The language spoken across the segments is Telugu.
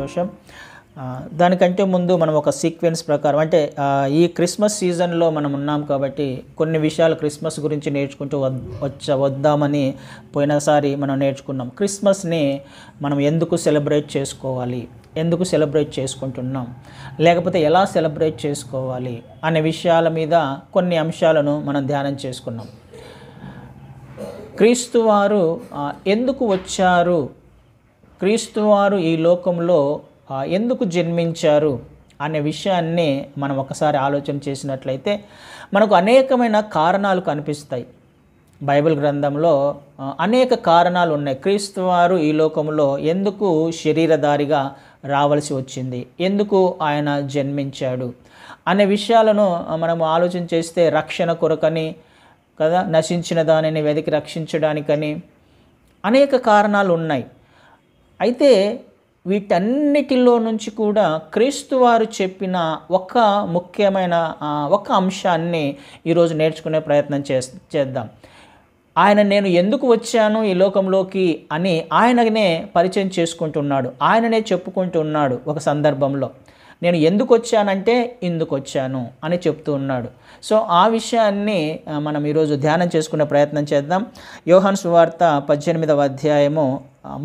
సంతోషం. దానికంటే ముందు మనం ఒక సీక్వెన్స్ ప్రకారం అంటే ఈ క్రిస్మస్ సీజన్లో మనం ఉన్నాం కాబట్టి కొన్ని విషయాలు క్రిస్మస్ గురించి నేర్చుకుంటూ వద్దామని పోయినసారి మనం నేర్చుకున్నాం. క్రిస్మస్ని మనం ఎందుకు సెలబ్రేట్ చేసుకోవాలి, ఎందుకు సెలబ్రేట్ చేసుకుంటున్నాం, లేకపోతే ఎలా సెలబ్రేట్ చేసుకోవాలి అనే విషయాల మీద కొన్ని అంశాలను మనం ధ్యానం చేసుకున్నాం. క్రీస్తువారు ఎందుకు వచ్చారు, క్రీస్తువారు ఈ లోకంలో ఎందుకు జన్మించారు అనే విషయాన్ని మనం ఒకసారి ఆలోచన చేసినట్లయితే మనకు అనేకమైన కారణాలు కనిపిస్తాయి. బైబిల్ గ్రంథంలో అనేక కారణాలు ఉన్నాయి. క్రీస్తువారు ఈ లోకంలో ఎందుకు శరీరధారిగా రావాల్సి వచ్చింది, ఎందుకు ఆయన జన్మించాడు అనే విషయాలను మనం ఆలోచన చేస్తే రక్షణ కొరకని కదా, నశించిన దానిని వెతికి రక్షించడానికని అనేక కారణాలు ఉన్నాయి. అయితే వీటన్నిటిలో నుంచి కూడా క్రీస్తువారు చెప్పిన ఒక ముఖ్యమైన ఒక అంశాన్ని ఈరోజు నేర్చుకునే ప్రయత్నం చేద్దాం. ఆయన నేను ఎందుకు వచ్చాను ఈ లోకంలోకి అని ఆయననే పరిచయం చేసుకుంటున్నాడు, ఆయననే చెప్పుకుంటున్నాడు. ఒక సందర్భంలో నేను ఎందుకు వచ్చానంటే ఇందుకు వచ్చాను అని చెప్తూ ఉన్నాడు. సో ఆ విషయాన్ని మనం ఈరోజు ధ్యానం చేసుకునే ప్రయత్నం చేద్దాం. యోహాను సువార్త 18వ అధ్యాయము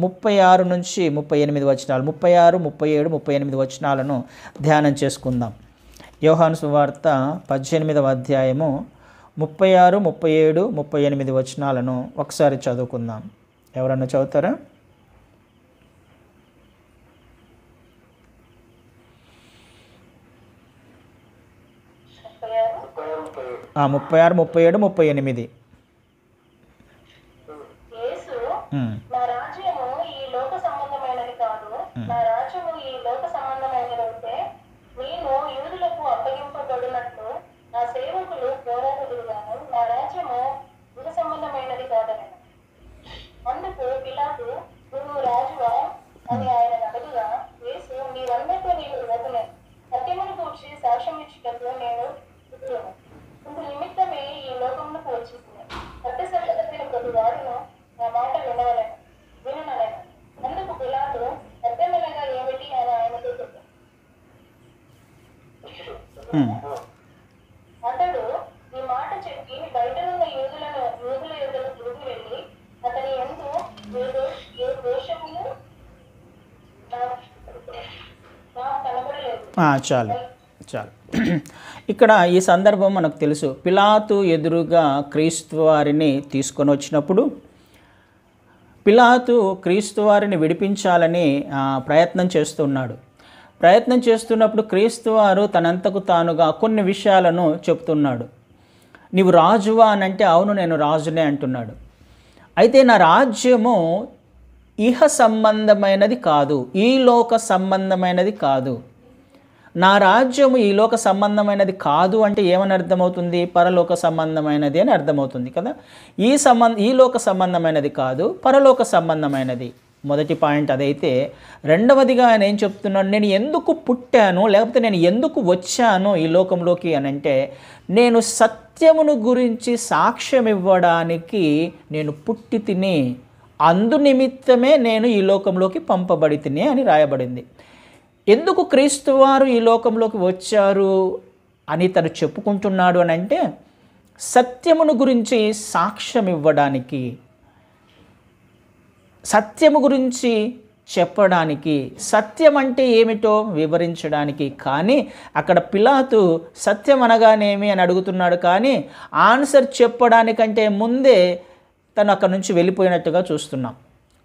36 నుంచి 38 వచనాలు, 36, 37, 38 వచనాలను ధ్యానం చేసుకుందాం. యోహాను సువార్త 18వ అధ్యాయము 36, 37, 38 వచనాలను ఒకసారి చదువుకుందాం. ఎవరన్నా చదువుతారా? 36, 37, 38. నా రాజ్యము ఈ లోక సంబంధమైనది కాదు, నా రాజ్యము ఈ లోక సంబంధమైనదైతే నేను యూదులకు అప్పగింపబడినట్లు నా సేవకులు పోరాడుదురుగాను, నా రాజ్యము యుగ సంబంధమైనది కాదని. అందుకు పిలాతు నువ్వు రాజువా అని ఆయన అడుగుగా, యేసు మీరందరితో నేను వదలను, సత్యమును కూర్చి సాక్ష్యం ఇచ్చుటకు నేను ఇందు నిమిత్తమే ఈ లోకమునకు వచ్చేసింది. సత్య సంగతిని ప్రతి వాడును నా మాట విననలేను. అందుకు పిలాతు సత్యమనగా ఏమిటి అని ఆయనతో చెప్పాడు. అతడు ఈ మాట చెప్పి బయటనున్న యూదుల యుద్ధకు తిరిగి వెళ్ళి అతని యందు ఏ దోషమును నాకు కనబడలేదు. చాలు. ఇక్కడ ఈ సందర్భం మనకు తెలుసు. పిలాతు ఎదురుగా క్రీస్తు వారిని తీసుకొని వచ్చినప్పుడు పిలాతు క్రీస్తు వారిని విడిపించాలని ప్రయత్నం చేస్తున్నప్పుడు క్రీస్తు వారు తనంతకు తానుగా కొన్ని విషయాలను చెప్తున్నాడు. నీవు రాజువా అని అంటే అవును నేను రాజునే అంటున్నాడు. అయితే నా రాజ్యము ఇహ సంబంధమైనది కాదు, ఈ లోక సంబంధమైనది కాదు. నా రాజ్యము ఈ లోక సంబంధమైనది కాదు అంటే ఏమని అర్థమవుతుంది? పరలోక సంబంధమైనది అని అర్థమవుతుంది కదా. ఈ లోక సంబంధమైనది కాదు, పరలోక సంబంధమైనది. మొదటి పాయింట్ అదైతే, రెండవదిగా ఆయన ఏం చెప్తున్నాడు? నేను ఎందుకు పుట్టాను, లేకపోతే నేను ఎందుకు వచ్చాను ఈ లోకంలోకి అని అంటే, నేను సత్యమును గురించి సాక్ష్యం ఇవ్వడానికి నేను పుట్టి తిని, అందు నిమిత్తమే నేను ఈ లోకంలోకి పంపబడి తిని అని రాయబడింది. ఎందుకు క్రీస్తువారు ఈ లోకంలోకి వచ్చారు అని తను చెప్పుకుంటున్నాడు అని అంటే, సత్యమును గురించి సాక్ష్యం ఇవ్వడానికి, సత్యము గురించి చెప్పడానికి, సత్యం అంటే ఏమిటో వివరించడానికి. కానీ అక్కడ పిలాతు సత్యం అనగానేమి అని అడుగుతున్నాడు, కానీ ఆన్సర్ చెప్పడానికంటే ముందే తను అక్కడి నుంచి వెళ్ళిపోయినట్టుగా చూస్తున్నాం.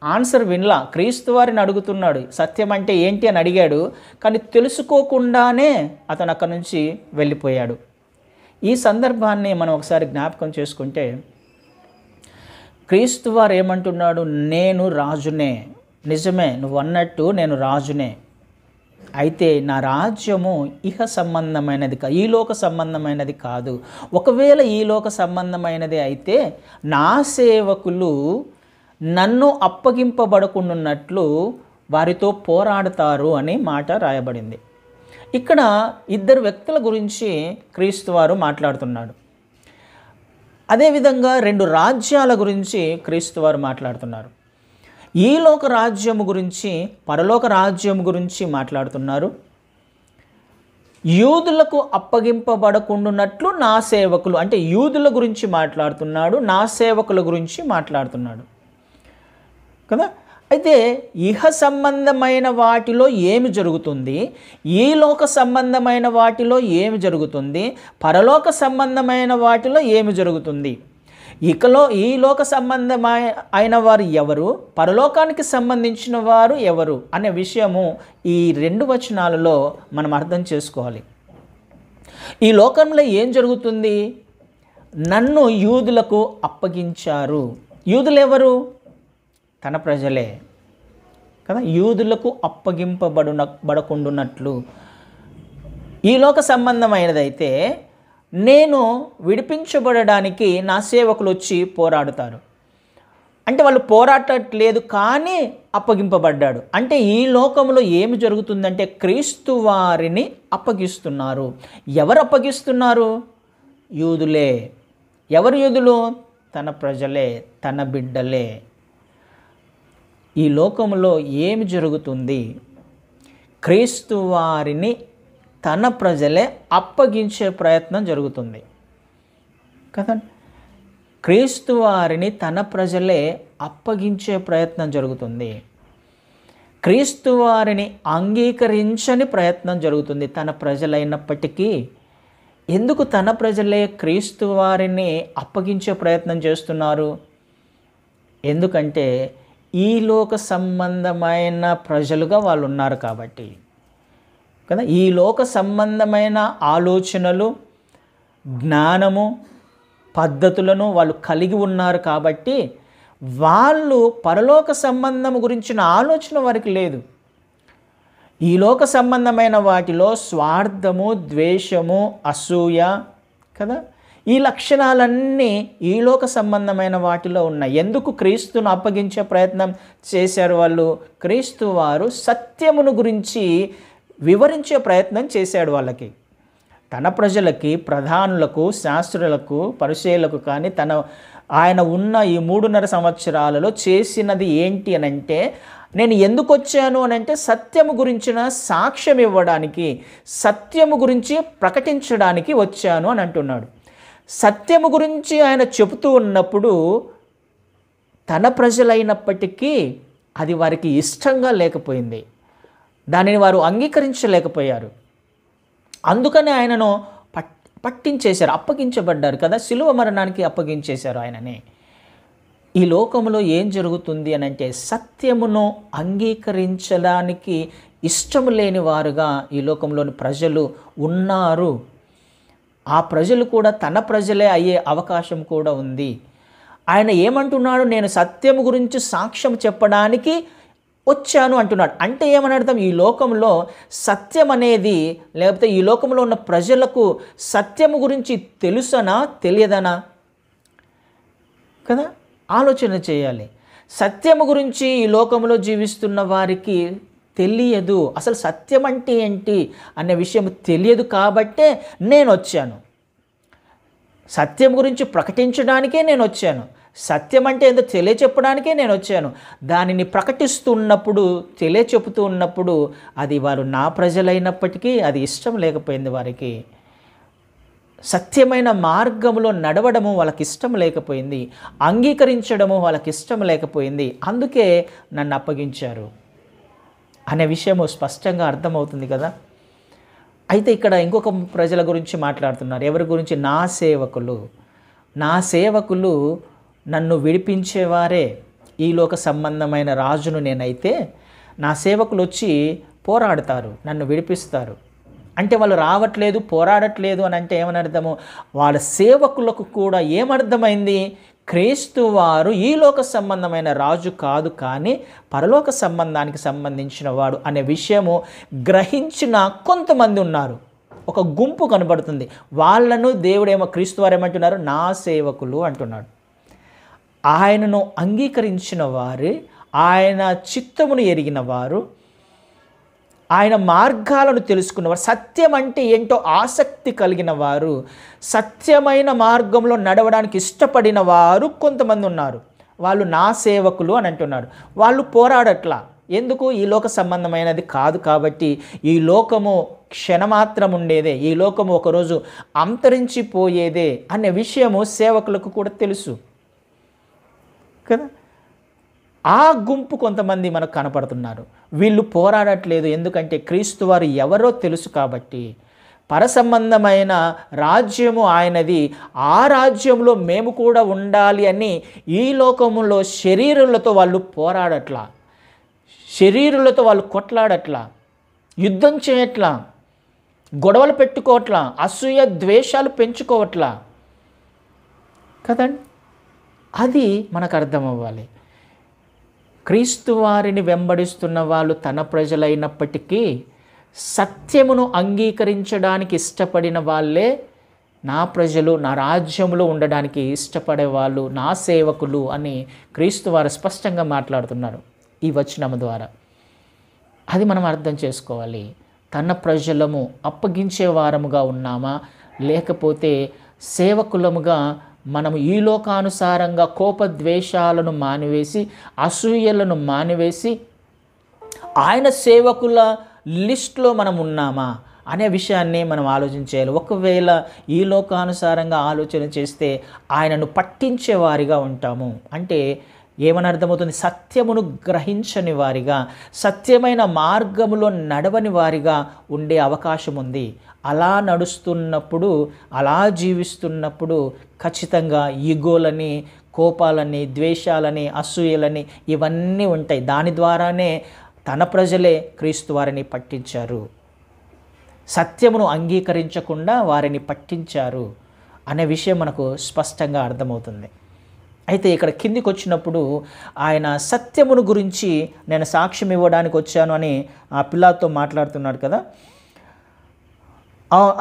ఆన్సర్ వినలా. క్రీస్తు వారిని అడుగుతున్నాడు సత్యం అంటే ఏంటి అని అడిగాడు, కానీ తెలుసుకోకుండానే అతను అక్కడి నుంచి వెళ్ళిపోయాడు. ఈ సందర్భాన్ని మనం ఒకసారి జ్ఞాపకం చేసుకుంటే, క్రీస్తు వారు ఏమంటున్నాడు? నేను రాజునే. నిజమే, నువ్వు అన్నట్టు నేను రాజునే. అయితే నా రాజ్యము ఇహ సంబంధమైనది ఈ లోక సంబంధమైనది కాదు. ఒకవేళ ఈ లోక సంబంధమైనది అయితే నా సేవకులు నన్ను అప్పగింపబడకుండాన్నట్లు వారితో పోరాడతారు అనే మాట రాయబడింది. ఇక్కడ ఇద్దరు వ్యక్తుల గురించి క్రీస్తు వారు మాట్లాడుతున్నాడు. అదేవిధంగా రెండు రాజ్యాల గురించి క్రీస్తు వారు మాట్లాడుతున్నారు. ఈ లోక రాజ్యము గురించి, పరలోక రాజ్యం గురించి మాట్లాడుతున్నారు. యూదులకు అప్పగింపబడకుండానట్లు నా సేవకులు, అంటే యూదుల గురించి మాట్లాడుతున్నాడు, నా సేవకుల గురించి మాట్లాడుతున్నాడు కదా. అయితే ఇహ సంబంధమైన వాటిలో ఏమి జరుగుతుంది, ఈ లోక సంబంధమైన వాటిలో ఏమి జరుగుతుంది, పరలోక సంబంధమైన వాటిలో ఏమి జరుగుతుంది, ఈ లోక సంబంధమైన వారు ఎవరు, పరలోకానికి సంబంధించిన వారు ఎవరు అనే విషయము ఈ 2 వచనాలలో మనం అర్థం చేసుకోవాలి. ఈ లోకంలో ఏం జరుగుతుంది? నన్ను యూదులకు అప్పగించారు. యూదులు ఎవరు? తన ప్రజలే కదా. యూదులకు అప్పగింపబడకుండునట్లు ఈ లోక సంబంధమైనదైతే నేను విడిపించబడడానికి నా సేవకులు వచ్చి పోరాడుతారు. అంటే వాళ్ళు పోరాడట్లేదు కానీ అప్పగింపబడ్డాడు. అంటే ఈ లోకంలో ఏమి జరుగుతుందంటే క్రీస్తు వారిని అప్పగిస్తున్నారు. ఎవరు అప్పగిస్తున్నారు? యూదులే. ఎవరు యూదులు? తన ప్రజలే, తన బిడ్డలే. ఈ లోకంలో ఏమి జరుగుతుంది? క్రీస్తు వారిని తన ప్రజలే అప్పగించే ప్రయత్నం జరుగుతుంది కదా. క్రీస్తు వారిని తన ప్రజలే అప్పగించే ప్రయత్నం జరుగుతుంది. క్రీస్తు వారిని అంగీకరించని ప్రయత్నం జరుగుతుంది తన ప్రజలైనప్పటికీ. ఎందుకు తన ప్రజలే క్రీస్తు వారిని అప్పగించే ప్రయత్నం చేస్తున్నారు? ఎందుకంటే ఈ లోక సంబంధమైన ప్రజలుగా వాళ్ళు ఉన్నారు కాబట్టి కదా. ఈ లోక సంబంధమైన ఆలోచనలు, జ్ఞానము, పద్ధతులను వాళ్ళు కలిగి ఉన్నారు కాబట్టి వాళ్ళు పరలోక సంబంధం గురించిన ఆలోచన వారికి లేదు. ఈ లోక సంబంధమైన వాటిలో స్వార్థము, ద్వేషము, అసూయ కదా, ఈ లక్షణాలన్నీ ఈ లోక సంబంధమైన వాటిలో ఉన్నాయి. ఎందుకు క్రీస్తును అప్పగించే ప్రయత్నం చేశారు వాళ్ళు? క్రీస్తు వారు సత్యమును గురించి వివరించే ప్రయత్నం చేశాడు వాళ్ళకి. తన ప్రజలకి, ప్రధానులకు, శాస్త్రులకు, పరిసయ్యులకు కానీ ఆయన ఉన్న ఈ 3.5 సంవత్సరాలలో చేసినది ఏంటి అని అంటే, నేను ఎందుకు వచ్చాను అని అంటే సత్యము గురించిన సాక్ష్యం ఇవ్వడానికి, సత్యము గురించి ప్రకటించడానికి వచ్చాను అని అంటున్నాడు. సత్యము గురించి ఆయన చెబుతూ ఉన్నప్పుడు తన ప్రజలైనప్పటికీ అది వారికి ఇష్టంగా లేకపోయింది. దానిని వారు అంగీకరించలేకపోయారు. అందుకని ఆయనను పట్టించేశారు, అప్పగించబడ్డారు కదా. శిలువ మరణానికి అప్పగించేశారు ఆయనని. ఈ లోకంలో ఏం జరుగుతుంది అని అంటే సత్యమును అంగీకరించడానికి ఇష్టం లేని వారుగా ఈ లోకంలోని ప్రజలు ఉన్నారు. ఆ ప్రజలు కూడా తన ప్రజలే అయ్యే అవకాశం కూడా ఉంది. ఆయన ఏమంటున్నాడు? నేను సత్యము గురించి సాక్ష్యం చెప్పడానికి వచ్చాను అంటున్నాడు. అంటే ఏమని అర్థం? ఈ లోకంలో సత్యం అనేది, లేకపోతే ఈ లోకంలో ఉన్న ప్రజలకు సత్యము గురించి తెలుసనా తెలియదనా కదా. ఆలోచన చేయాలి. సత్యము గురించి ఈ లోకంలో జీవిస్తున్న వారికి తెలియదు. అసలు సత్యం అంటే ఏంటి అనే విషయం తెలియదు కాబట్టే నేను వచ్చాను. సత్యం గురించి ప్రకటించడానికే నేను వచ్చాను. సత్యం అంటే ఏందో తెలియచెప్పడానికే నేను వచ్చాను. దానిని ప్రకటిస్తున్నప్పుడు, తెలియచెప్పుతూ ఉన్నప్పుడు అది వారు నా ప్రజలైనప్పటికీ అది ఇష్టం లేకపోయింది వారికి. సత్యమైన మార్గంలో నడవడము వాళ్ళకి ఇష్టం లేకపోయింది, అంగీకరించడము వాళ్ళకి ఇష్టం లేకపోయింది. అందుకే నన్ను అప్పగించారు అనే విషయము స్పష్టంగా అర్థమవుతుంది కదా. అయితే ఇక్కడ ఇంకొక ప్రజల గురించి మాట్లాడుతున్నారు. ఎవరి గురించి? నా సేవకులు. నా సేవకులు నన్ను విడిపించేవారే. ఈ లోక సంబంధమైన రాజును నేనైతే నా సేవకులు వచ్చి పోరాడతారు, నన్ను విడిపిస్తారు. అంటే వాళ్ళు రావట్లేదు, పోరాడట్లేదు అని అంటే ఏమని అర్థము? వాళ్ళ సేవకులకు కూడా ఏమర్థమైంది? క్రీస్తు వారు ఈ లోక సంబంధమైన రాజు కాదు కానీ పరలోక సంబంధానికి సంబంధించిన వాడు అనే విషయము గ్రహించిన కొంతమంది ఉన్నారు. ఒక గుంపు కనబడుతుంది. వాళ్ళను దేవుడేమో, క్రీస్తు వారు ఏమంటున్నారు? నా సేవకులు అంటున్నాడు. ఆయనను అంగీకరించిన వారు, ఆయన చిత్తమును ఎరిగిన వారు, ఆయన మార్గాలను తెలుసుకున్నవారు, సత్యం అంటే ఏంటో ఆసక్తి కలిగిన వారు, సత్యమైన మార్గంలో నడవడానికి ఇష్టపడిన వారు కొంతమంది ఉన్నారు. వాళ్ళు నా సేవకులు అని అంటున్నాడు. వాళ్ళు పోరాడట్లా. ఎందుకు? ఈ లోక సంబంధమైనది కాదు కాబట్టి. ఈ లోకము క్షణమాత్రం ఉండేదే, ఈ లోకము ఒకరోజు అంతరించిపోయేదే అనే విషయము సేవకులకు కూడా తెలుసు కదా. ఆ గుంపు కొంతమంది మనకు కనపడుతున్నారు. వీళ్ళు పోరాడట్లేదు, ఎందుకంటే క్రీస్తు వారు ఎవరో తెలుసు కాబట్టి. పరసంబంధమైన రాజ్యము ఆయనది, ఆ రాజ్యంలో మేము కూడా ఉండాలి అని ఈ లోకములో శరీరులతో వాళ్ళు పోరాడట్లా, శరీరులతో వాళ్ళు కొట్లాడట్లా, యుద్ధం చేయట్లా, గొడవలు పెట్టుకోవట్లా, అసూయ ద్వేషాలు పెంచుకోవట్లా కదండి. అది మనకు అర్థం అవ్వాలి. క్రీస్తు వారిని వెంబడిస్తున్న వాళ్ళు తన ప్రజలైనప్పటికీ సత్యమును అంగీకరించడానికి ఇష్టపడిన వాళ్ళే నా ప్రజలు, నా రాజ్యంలో ఉండడానికి ఇష్టపడే వాళ్ళు నా సేవకులు అని క్రీస్తు వారు స్పష్టంగా మాట్లాడుతున్నారు ఈ వచనము ద్వారా. అది మనం అర్థం చేసుకోవాలి. తన ప్రజలము అప్పగించే వారముగా ఉన్నామా, లేకపోతే సేవకులముగా మనము ఈ లోకానుసారంగా కోపద్వేషాలను మానివేసి, అసూయలను మానివేసి ఆయన సేవకుల లిస్ట్లో మనం ఉన్నామా అనే విషయాన్ని మనం ఆలోచించాలి. ఒకవేళ ఈ లోకానుసారంగా ఆలోచన చేస్తే ఆయనను పట్టించే వారిగా ఉంటాము. అంటే ఏమని అర్థమవుతుంది? సత్యమును గ్రహించని వారిగా, సత్యమైన మార్గములో నడవని వారిగా ఉండే అవకాశం ఉంది. అలా నడుస్తున్నప్పుడు, అలా జీవిస్తున్నప్పుడు ఖచ్చితంగా ఈగోలని, కోపాలని, ద్వేషాలని, అసూయలని ఇవన్నీ ఉంటాయి. దాని ద్వారానే తన ప్రజలే క్రీస్తు వారిని పట్టించారు, సత్యమును అంగీకరించకుండా వారిని పట్టించారు అనే విషయం మనకు స్పష్టంగా అర్థమవుతుంది. అయితే ఇక్కడ కిందికి వచ్చినప్పుడు ఆయన సత్యమును గురించి నేను సాక్ష్యం ఇవ్వడానికి వచ్చాను అని ఆ పిలాతుతో మాట్లాడుతున్నాడు కదా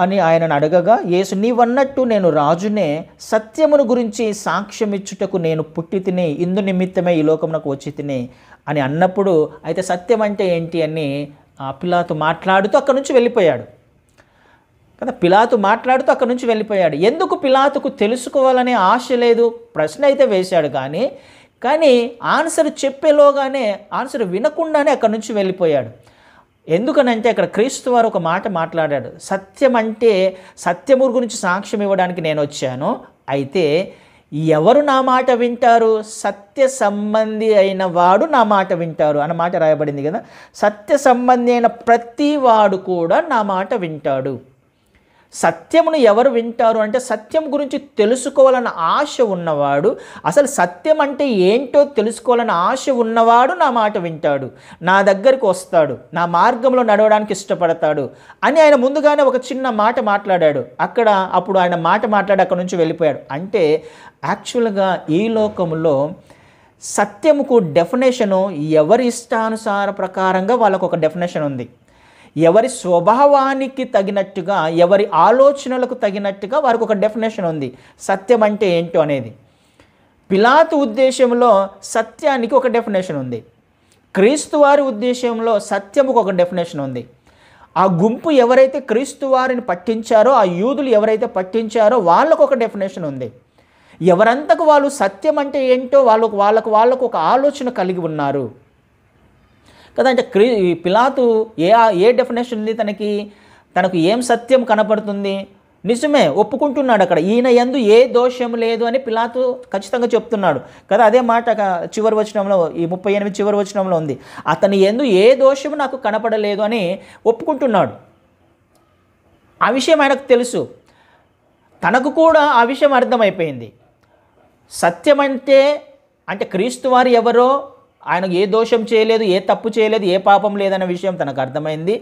అని ఆయనను అడగగా, యేసు నీవన్నట్టు నేను రాజునే, సత్యమును గురించి సాక్ష్యం ఇచ్చుటకు నేను పుట్టి తిని, ఇందు నిమిత్తమే ఈ లోకమునకు వచ్చి తిని అని అన్నప్పుడు, అయితే సత్యం అంటే ఏంటి అని ఆ పిలాతు మాట్లాడుతూ అక్కడి నుంచి వెళ్ళిపోయాడు కదా. పిలాతు మాట్లాడుతూ అక్కడి నుంచి వెళ్ళిపోయాడు. ఎందుకు? పిలాతుకు తెలుసుకోవాలనే ఆశ లేదు. ప్రశ్న అయితే వేశాడు కానీ ఆన్సర్ చెప్పేలోగానే, ఆన్సర్ వినకుండానే అక్కడి నుంచి వెళ్ళిపోయాడు. ఎందుకనంటే అక్కడ క్రీస్తు వారు ఒక మాట మాట్లాడాడు. సత్యం అంటే, సత్యము గురించి సాక్ష్యం ఇవ్వడానికి నేను వచ్చాను, అయితే ఎవరు నా మాట వింటారు? సత్య సంబంధి అయిన వాడు నా మాట వింటారు అన్న మాట రాయబడింది కదా. సత్య సంబంధి అయిన ప్రతి వాడు కూడా నా మాట వింటాడు. సత్యమును ఎవరు వింటారు అంటే, సత్యం గురించి తెలుసుకోవాలన్న ఆశ ఉన్నవాడు, అసలు సత్యం అంటే ఏంటో తెలుసుకోవాలన్న ఆశ ఉన్నవాడు నా మాట వింటాడు, నా దగ్గరికి వస్తాడు, నా మార్గంలో నడవడానికి ఇష్టపడతాడు అని ఆయన ముందుగానే ఒక చిన్న మాట మాట్లాడాడు. అప్పుడు ఆయన మాట మాట్లాడి అక్కడ నుంచి వెళ్ళిపోయాడు. అంటే యాక్చువల్గా ఈ లోకంలో సత్యముకు డెఫినేషను ఎవరి ఇష్టానుసార ప్రకారంగా వాళ్ళకు ఒక డెఫినేషన్ ఉంది. ఎవరి స్వభావానికి తగినట్టుగా, ఎవరి ఆలోచనలకు తగినట్టుగా వారికి ఒక డెఫినేషన్ ఉంది సత్యం అంటే ఏంటో అనేది. పిలాతు ఉద్దేశంలో సత్యానికి ఒక డెఫినేషన్ ఉంది, క్రీస్తు వారి ఉద్దేశంలో సత్యముకు ఒక డెఫినేషన్ ఉంది. ఆ గుంపు ఎవరైతే క్రీస్తు వారిని పట్టించారో, ఆ యూదులు ఎవరైతే పట్టించారో వాళ్ళకు ఒక డెఫినేషన్ ఉంది. ఎవరంతకు వాళ్ళు సత్యం అంటే ఏంటో వాళ్ళకు ఒక ఆలోచన కలిగి ఉన్నారు కదా. అంటే పిలాతు ఏ డెఫినేషన్ ఉంది తనకు ఏం సత్యం కనపడుతుంది? నిజమే, ఒప్పుకుంటున్నాడు అక్కడ, ఈయన యందు ఏ దోషం లేదు అని పిలాతు ఖచ్చితంగా చెప్తున్నాడు కదా. అదే మాట చివరి వచనంలో, ఈ 38 చివరి వచనంలో ఉంది, అతని యందు ఏ దోషము నాకు కనపడలేదు అని ఒప్పుకుంటున్నాడు. ఆ విషయం ఆయనకు తెలుసు, తనకు కూడా ఆ విషయం అర్థమైపోయింది. సత్యం అంటే క్రీస్తు వారు ఎవరో, ఆయనకు ఏ దోషం చేయలేదు, ఏ తప్పు చేయలేదు, ఏ పాపం లేదన్న విషయం తనకు అర్థమైంది,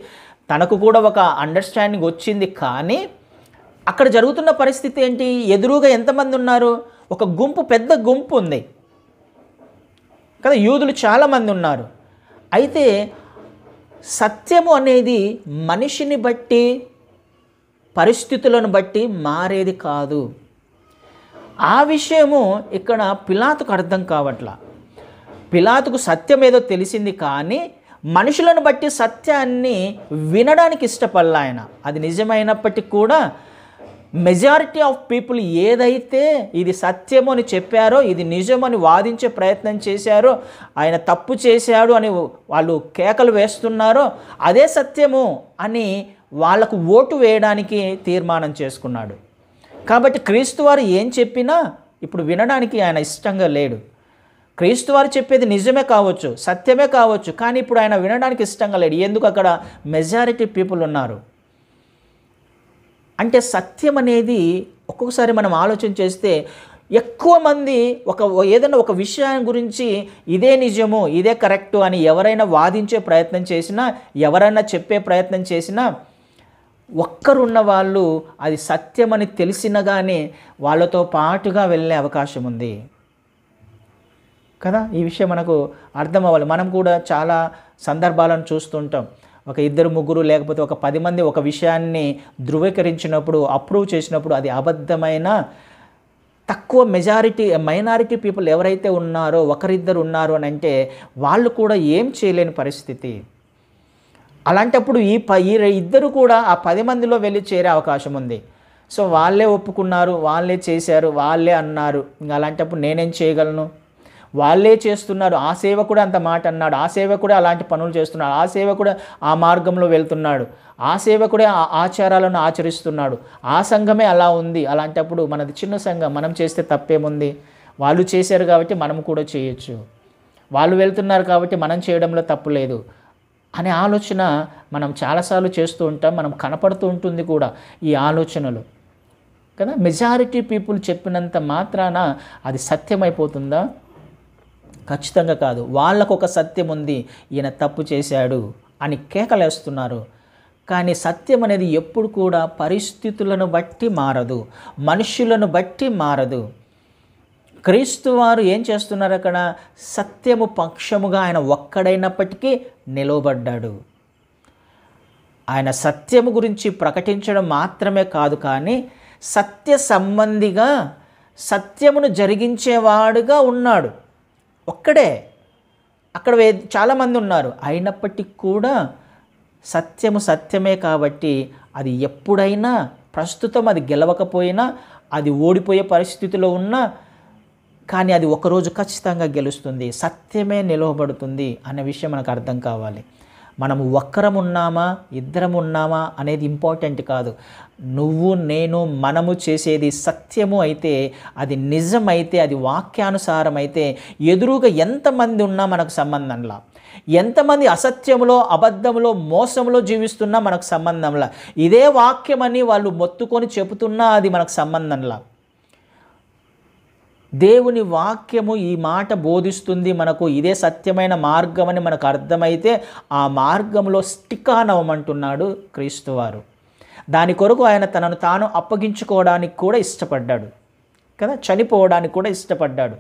తనకు కూడా ఒక అండర్స్టాండింగ్ వచ్చింది. కానీ అక్కడ జరుగుతున్న పరిస్థితి ఏంటి? ఎదురుగా ఎంతమంది ఉన్నారు? ఒక గుంపు, పెద్ద గుంపు ఉంది కదా, యూదులు చాలామంది ఉన్నారు. అయితే సత్యము అనేది మనిషిని బట్టి, పరిస్థితులను బట్టి మారేది కాదు. ఆ విషయము ఇక్కడ పిలాతుకు అర్థం కావట్లా. పిలాతుకు సత్యం ఏదో తెలిసింది, కానీ మనుషులను బట్టి సత్యాన్ని వినడానికి ఇష్టపడలా ఆయన. అది నిజమైనప్పటికీ కూడా మెజారిటీ ఆఫ్ పీపుల్ ఏదైతే ఇది సత్యము అని చెప్పారో, ఇది నిజమని వాదించే ప్రయత్నం చేశారో, ఆయన తప్పు చేశాడు అని వాళ్ళు కేకలు వేస్తున్నారో అదే సత్యము అని వాళ్ళకు ఓటు వేయడానికి తీర్మానం చేసుకున్నాడు. కాబట్టి క్రీస్తు వారు ఏం చెప్పినా ఇప్పుడు వినడానికి ఆయన ఇష్టంగా లేడు. క్రీస్తు వారు చెప్పేది నిజమే కావచ్చు, సత్యమే కావచ్చు, కానీ ఇప్పుడు ఆయన వినడానికి ఇష్టంగా లేడు. ఎందుకు? అక్కడ మెజారిటీ పీపుల్ ఉన్నారు. అంటే సత్యం అనేది ఒక్కొక్కసారి మనం ఆలోచన చేస్తే ఎక్కువ మంది ఏదైనా ఒక విషయం గురించి ఇదే నిజము, ఇదే కరెక్టు అని ఎవరైనా వాదించే ప్రయత్నం చేసినా, ఎవరైనా చెప్పే ప్రయత్నం చేసినా, ఒక్కరున్న వాళ్ళు అది సత్యమని తెలిసినా కానీ వాళ్ళతో పాటుగా వెళ్ళే అవకాశం ఉంది కదా. ఈ విషయం మనకు అర్థం అవ్వాలి. మనం కూడా చాలా సందర్భాలను చూస్తుంటాం. ఒక 2-3 లేకపోతే ఒక 10 మంది ఒక విషయాన్ని ధృవీకరించినప్పుడు, అప్రూవ్ చేసినప్పుడు అది అబద్ధమైన తక్కువ మైనారిటీ పీపుల్ ఎవరైతే ఉన్నారో, ఒకరిద్దరు ఉన్నారు అని అంటే వాళ్ళు కూడా ఏం చేయలేని పరిస్థితి. అలాంటప్పుడు ఈ ఇద్దరు కూడా ఆ 10 మందిలో వెళ్ళి చేరే అవకాశం ఉంది. సో వాళ్ళే ఒప్పుకున్నారు, వాళ్ళే చేశారు, వాళ్ళే అన్నారు. ఇంకా అలాంటప్పుడు నేనేం చేయగలను? వాళ్ళే చేస్తున్నారు. ఆ సేవకుడు అంత మాట అన్నాడు, ఆ సేవకుడే అలాంటి పనులు చేస్తున్నాడు, ఆ సేవకుడే ఆ మార్గంలో వెళ్తున్నాడు, ఆ సేవకుడే ఆ ఆచారాలను ఆచరిస్తున్నాడు, ఆ సంఘమే అలా ఉంది. అలాంటప్పుడు మనది చిన్న సంఘం, మనం చేస్తే తప్పేముంది? వాళ్ళు చేశారు కాబట్టి మనం కూడా చేయొచ్చు, వాళ్ళు వెళ్తున్నారు కాబట్టి మనం చేయడంలో తప్పు లేదు అనే ఆలోచన మనం చాలాసార్లు చేస్తూ ఉంటాం. మనం కనపడుతూ ఉంటుంది కూడా ఈ ఆలోచనలు కదా. మెజారిటీ పీపుల్ చెప్పినంత మాత్రాన అది సత్యమైపోతుందా? ఖచ్చితంగా కాదు. వాళ్ళకు ఒక సత్యం ఉంది, ఈయన తప్పు చేశాడు అని కేకలేస్తున్నారు. కానీ సత్యం అనేది ఎప్పుడు కూడా పరిస్థితులను బట్టి మారదు, మనుషులను బట్టి మారదు. క్రీస్తు వారు ఏం చేస్తున్నారు? అక్కడ సత్యము పక్షముగా ఆయన ఒక్కడైనప్పటికీ నిలవబడ్డాడు. ఆయన సత్యము గురించి ప్రకటించడం మాత్రమే కాదు, కానీ సత్య సంబంధిగా సత్యమును జరిగించేవాడుగా ఉన్నాడు. ఒక్కడే. అక్కడ చాలామంది ఉన్నారు, అయినప్పటికీ కూడా సత్యము సత్యమే కాబట్టి అది ఎప్పుడైనా, ప్రస్తుతం అది గెలవకపోయినా, అది ఓడిపోయే పరిస్థితిలో ఉన్నా కానీ అది ఒకరోజు ఖచ్చితంగా గెలుస్తుంది, సత్యమే నిలవబడుతుంది అనే విషయం మనకు అర్థం కావాలి. మనము ఒక్కరం ఉన్నామా, ఇద్దరం ఉన్నామా అనేది ఇంపార్టెంట్ కాదు. నువ్వు, నేను, మనము చేసేది సత్యము అయితే, అది నిజమైతే, అది వాక్యానుసారం అయితే, ఎదురుగా ఎంతమంది ఉన్నా మనకు సంబంధంలా, ఎంతమంది అసత్యములో, అబద్ధములో, మోసంలో జీవిస్తున్నా మనకు సంబంధంలా, ఇదే వాక్యమని వాళ్ళు మొత్తుకొని చెబుతున్నా అది మనకు సంబంధంలా. దేవుని వాక్యము ఈ మాట బోధిస్తుంది మనకు, ఇదే సత్యమైన మార్గం అని మనకు అర్థమైతే ఆ మార్గంలో స్టిక్ ఆన్ అవ్వమంటున్నాడు క్రీస్తు వారు. దాని కొరకు ఆయన తనను తాను అప్పగించుకోవడానికి కూడా ఇష్టపడ్డాడు కదా, చనిపోవడానికి కూడా ఇష్టపడ్డాడు.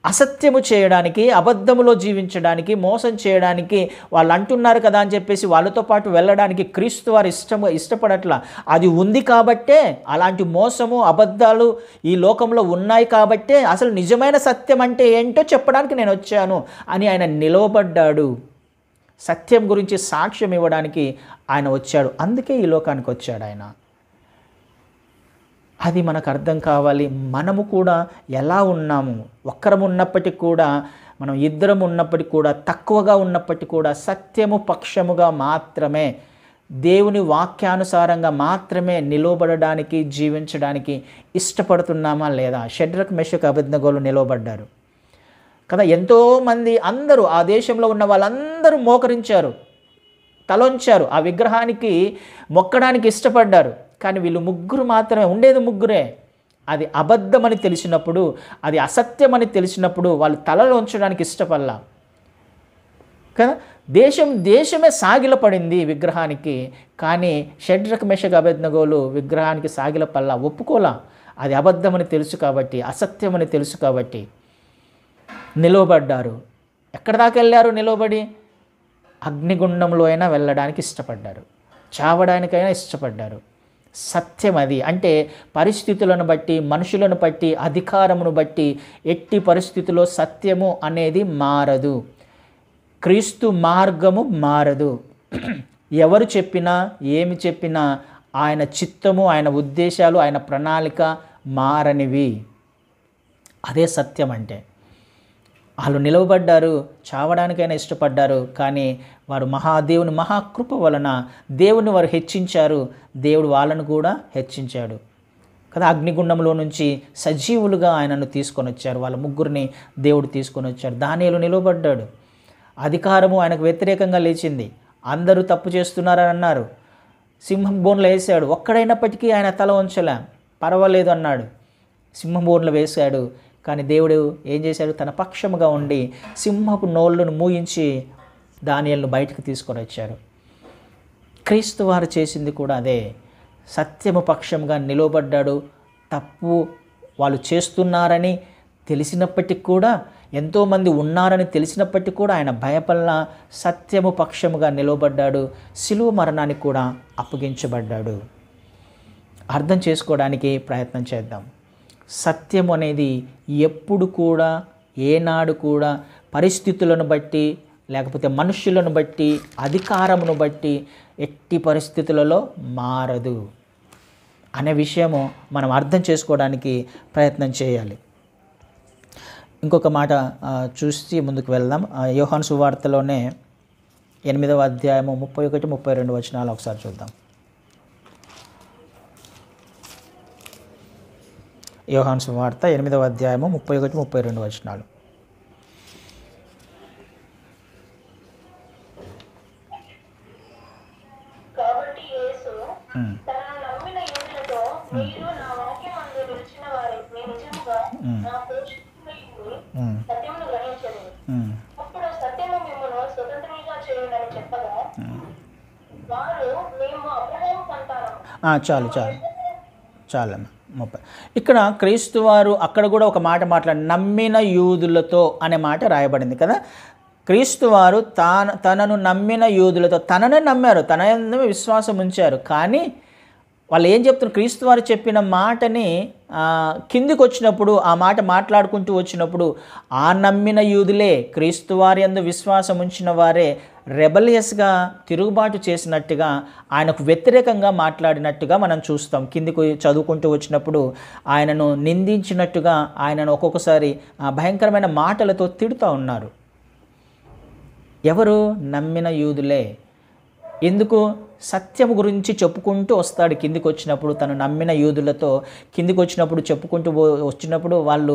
అసత్యము చేయడానికి, అబద్ధములో జీవించడానికి, మోసం చేయడానికి వాళ్ళు అంటున్నారు కదా అని చెప్పేసి వాళ్ళతో పాటు వెళ్ళడానికి క్రీస్తు వారు ఇష్టపడట్లా. అది ఉంది కాబట్టే, అలాంటి మోసము, అబద్ధాలు ఈ లోకంలో ఉన్నాయి కాబట్టే అసలు నిజమైన సత్యం అంటే ఏంటో చెప్పడానికి నేను వచ్చాను అని ఆయన నిలవబడ్డాడు. సత్యం గురించి సాక్ష్యం ఇవ్వడానికి ఆయన వచ్చాడు. అందుకే ఈ లోకానికి వచ్చాడు ఆయన. అది మనకు అర్థం కావాలి. మనము కూడా ఎలా ఉన్నాము, ఒక్కరం ఉన్నప్పటికీ కూడా, మనం ఇద్దరం ఉన్నప్పటికీ కూడా, తక్కువగా ఉన్నప్పటికీ కూడా సత్యము పక్షముగా మాత్రమే, దేవుని వాక్యానుసారంగా మాత్రమే నిలవబడడానికి, జీవించడానికి ఇష్టపడుతున్నామా లేదా? షడ్రక్, మెషక్, అబేద్నెగోలు నిలవబడ్డారు కదా. ఎంతోమంది, అందరూ ఆ దేశంలో ఉన్న వాళ్ళందరూ మోకరించారు, తలొంచారు, ఆ విగ్రహానికి మొక్కడానికి ఇష్టపడ్డారు. కానీ వీళ్ళు ముగ్గురు మాత్రమే, ఉండేది ముగ్గురే. అది అబద్ధమని తెలిసినప్పుడు, అది అసత్యమని తెలిసినప్పుడు వాళ్ళు తలలో ఉంచడానికి ఇష్టపడలా కదా. దేశమే సాగిలపడింది విగ్రహానికి. కానీ షడ్రక్, మెషక్, అబేద్నెగోలు విగ్రహానికి సాగిలపల్లా, ఒప్పుకోలా. అది అబద్ధమని తెలుసు కాబట్టి, అసత్యమని తెలుసు కాబట్టి నిలవబడ్డారు. ఎక్కడి దాకా వెళ్ళారు నిలవబడి? అగ్నిగుండంలో అయినా వెళ్ళడానికి ఇష్టపడ్డారు, చావడానికైనా ఇష్టపడ్డారు. సత్యం అది. అంటే పరిస్థితులను బట్టి, మనుషులను బట్టి, అధికారమును బట్టి ఎట్టి పరిస్థితుల్లో సత్యము అనేది మారదు. క్రీస్తు మార్గము మారదు. ఎవరు చెప్పినా, ఏమి చెప్పినా ఆయన చిత్తము, ఆయన ఉద్దేశాలు, ఆయన ప్రణాళిక మారనివి. అదే సత్యం అంటే. వాళ్ళు నిలవబడ్డారు, చావడానికైనా ఇష్టపడ్డారు, కానీ వారు దేవుని మహాకృప వలన దేవుని వారు హెచ్చించారు, దేవుడు వాళ్ళను కూడా హెచ్చించాడు కదా. అగ్నిగుండంలో నుంచి సజీవులుగా ఆయనను తీసుకొని వచ్చారు. వాళ్ళ ముగ్గురిని దేవుడు తీసుకొని వచ్చారు. దానియేలు నిలవబడ్డాడు. అధికారము ఆయనకు వ్యతిరేకంగా లేచింది. అందరూ తప్పు చేస్తున్నారని అన్నారు. సింహం బోన్లో వేసాడు. ఒక్కడైనప్పటికీ ఆయన తల ఉంచలే, పర్వాలేదు అన్నాడు. సింహం బోన్లో వేశాడు. కానీ దేవుడు ఏం చేశాడు? తన పక్షముగా ఉండి సింహపు నోళ్ళను మూయించి దానియేలును బయటకు తీసుకొని వచ్చారు. క్రీస్తు వారు చేసింది కూడా అదే. సత్యము పక్షంగా నిలవబడ్డాడు. తప్పు వాళ్ళు చేస్తున్నారని తెలిసినప్పటికీ కూడా, ఎంతోమంది ఉన్నారని తెలిసినప్పటికీ కూడా ఆయన భయపల్ల సత్యము పక్షముగా నిలవబడ్డాడు. శిలువ మరణానికి కూడా అప్పగించబడ్డాడు. అర్థం చేసుకోవడానికి ప్రయత్నం చేద్దాం. సత్యం అనేది ఎప్పుడు కూడా, ఏనాడు కూడా పరిస్థితులను బట్టి, లేకపోతే మనుషులను బట్టి, అధికారమును బట్టి ఎట్టి పరిస్థితులలో మారదు అనే విషయము మనం అర్థం చేసుకోవడానికి ప్రయత్నం చేయాలి. ఇంకొక మాట చూసి ముందుకు వెళ్దాం. యోహాను సువార్తలోనే 8వ అధ్యాయము 31, 32 వచనాలు ఒకసారి చూద్దాం. యోహాను సువార్త 8వ అధ్యాయము 31, 32 వచనాలు. కాబట్టి యేసు తనను నమ్మిన యూదులతో, మీరు నా వాక్యమందు నిలిచిన వారైతే నిజముగా నా పోషకులై ఉండి సత్యమును గ్రహించెదరు. అప్పుడు సత్యము మిమ్మును స్వతంత్రులుగా చేయునని చెప్పగా, వారు మేము అబ్రహాము సంతానము. చాలమ్మా 30. ఇక్కడ క్రీస్తు వారు అక్కడ కూడా ఒక మాట నమ్మిన యూదులతో అనే మాట రాయబడింది కదా. క్రీస్తు వారు తనను నమ్మిన యూదులతో, తననే నమ్మారు, తన యందు విశ్వాసం ఉంచారు. కానీ వాళ్ళు ఏం చెప్తున్నారు? క్రీస్తు వారు చెప్పిన మాటని కిందికి వచ్చినప్పుడు, ఆ మాట మాట్లాడుకుంటూ వచ్చినప్పుడు, ఆ నమ్మిన యూదులే, క్రీస్తు వారి యందు విశ్వాసం ఉంచిన వారే రెబలియస్గా తిరుగుబాటు చేసినట్టుగా, ఆయనకు వ్యతిరేకంగా మాట్లాడినట్టుగా మనం చూస్తాం. కిందికి చదువుకుంటూ వచ్చినప్పుడు ఆయనను నిందించినట్టుగా, ఆయనను ఒక్కొక్కసారి భయంకరమైన మాటలతో తిడుతూ ఉన్నారు. ఎవరు? నమ్మిన యూదులే. ఎందుకు? సత్యము గురించి చెప్పుకుంటూ వస్తాడు. కిందికి వచ్చినప్పుడు తను నమ్మిన యూదులతో కిందికి వచ్చినప్పుడు చెప్పుకుంటూ వచ్చినప్పుడు వాళ్ళు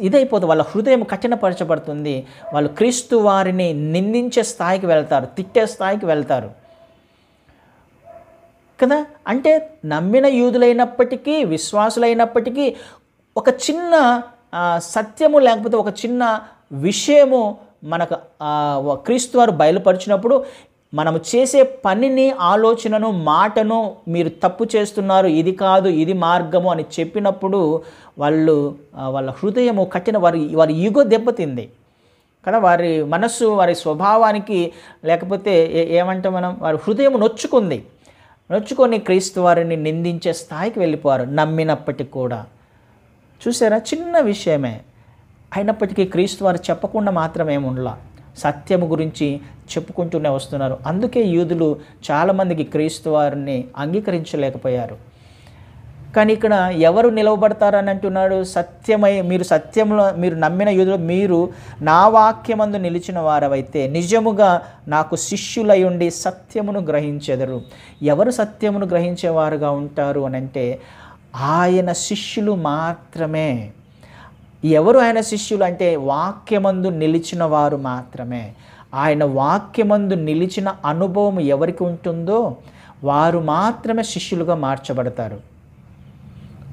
ఇదైపోతుంది. వాళ్ళ హృదయం కఠినపరచబడుతుంది. వాళ్ళు క్రీస్తు వారిని నిందించే స్థాయికి వెళ్తారు, తిట్టే స్థాయికి వెళ్తారు కదా. అంటే నమ్మిన యూదులైనప్పటికీ, విశ్వాసులైనప్పటికీ ఒక చిన్న సత్యము లేకపోతే ఒక చిన్న విషయము మనకు క్రీస్తు వారు బయలుపరిచినప్పుడు, మనము చేసే పనిని, ఆలోచనను, మాటను మీరు తప్పు చేస్తున్నారు, ఇది కాదు, ఇది మార్గము అని చెప్పినప్పుడు వాళ్ళ హృదయము వారి ఈగో దెబ్బతింది కదా. వారి మనస్సు, వారి స్వభావానికి, లేకపోతే ఏమంటే మనం, వారి హృదయం నొచ్చుకొని క్రీస్తు వారిని నిందించే స్థాయికి వెళ్ళిపోయారు నమ్మినప్పటికీ కూడా. చూసారా? చిన్న విషయమే అయినప్పటికీ క్రీస్తు వారు చెప్పకుండా మాత్రమే ఉండలా, సత్యము గురించి చెప్పుకుంటూనే వస్తున్నారు. అందుకే యూదులు చాలామందికి క్రీస్తు వారిని అంగీకరించలేకపోయారు. కానీ ఇక్కడ ఎవరు నిలవబడతారని అంటున్నాడు? మీరు నమ్మిన యూదులు, మీరు నా వాక్యమందు నిలిచిన వారవైతే నిజముగా నాకు శిష్యులై ఉండి సత్యమును గ్రహించెదరు. ఎవరు సత్యమును గ్రహించేవారుగా ఉంటారు అని అంటే ఆయన శిష్యులు మాత్రమే. ఎవరు ఆయన శిష్యులు అంటే వాక్యమందు నిలిచిన వారు మాత్రమే. ఆయన వాక్యమందు నిలిచిన అనుభవం ఎవరికి ఉంటుందో వారు మాత్రమే శిష్యులుగా మార్చబడతారు.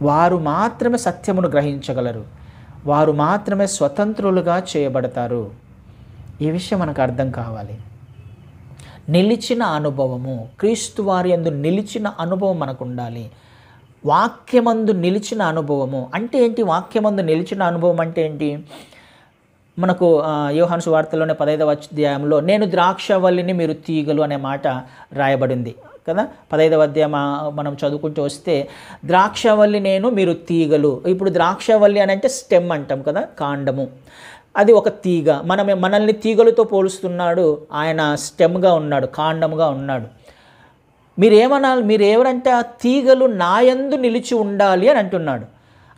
వారు మాత్రమే సత్యమును గ్రహించగలరు. వారు మాత్రమే స్వతంత్రులుగా చేయబడతారు. ఈ విషయం మనకు అర్థం కావాలి. నిలిచిన అనుభవము, క్రీస్తు వారి యందు నిలిచిన అనుభవం మనకు ఉండాలి. వాక్యమందు నిలిచిన అనుభవము అంటే ఏంటి? వాక్యమందు నిలిచిన అనుభవం అంటే ఏంటి? మనకు యోహాను సువార్తలోనే 15వ అధ్యాయంలో నేను ద్రాక్షవల్లిని మీరు తీగలు అనే మాట రాయబడింది కదా. 15వ అధ్యాయం మనం చదువుకుంటూ వస్తే ద్రాక్షవల్లి నేను, మీరు తీగలు. ఇప్పుడు ద్రాక్షవల్లి అని అంటే స్టెమ్ అంటాం కదా, కాండము. అది ఒక తీగ. మనల్ని తీగలతో పోలుస్తున్నాడు. ఆయన స్టెమ్గా ఉన్నాడు, కాండముగా ఉన్నాడు. మీరేమనాలి, మీరెవరంటే ఆ తీగలు నాయందు నిలిచి ఉండాలి అని అంటున్నాడు.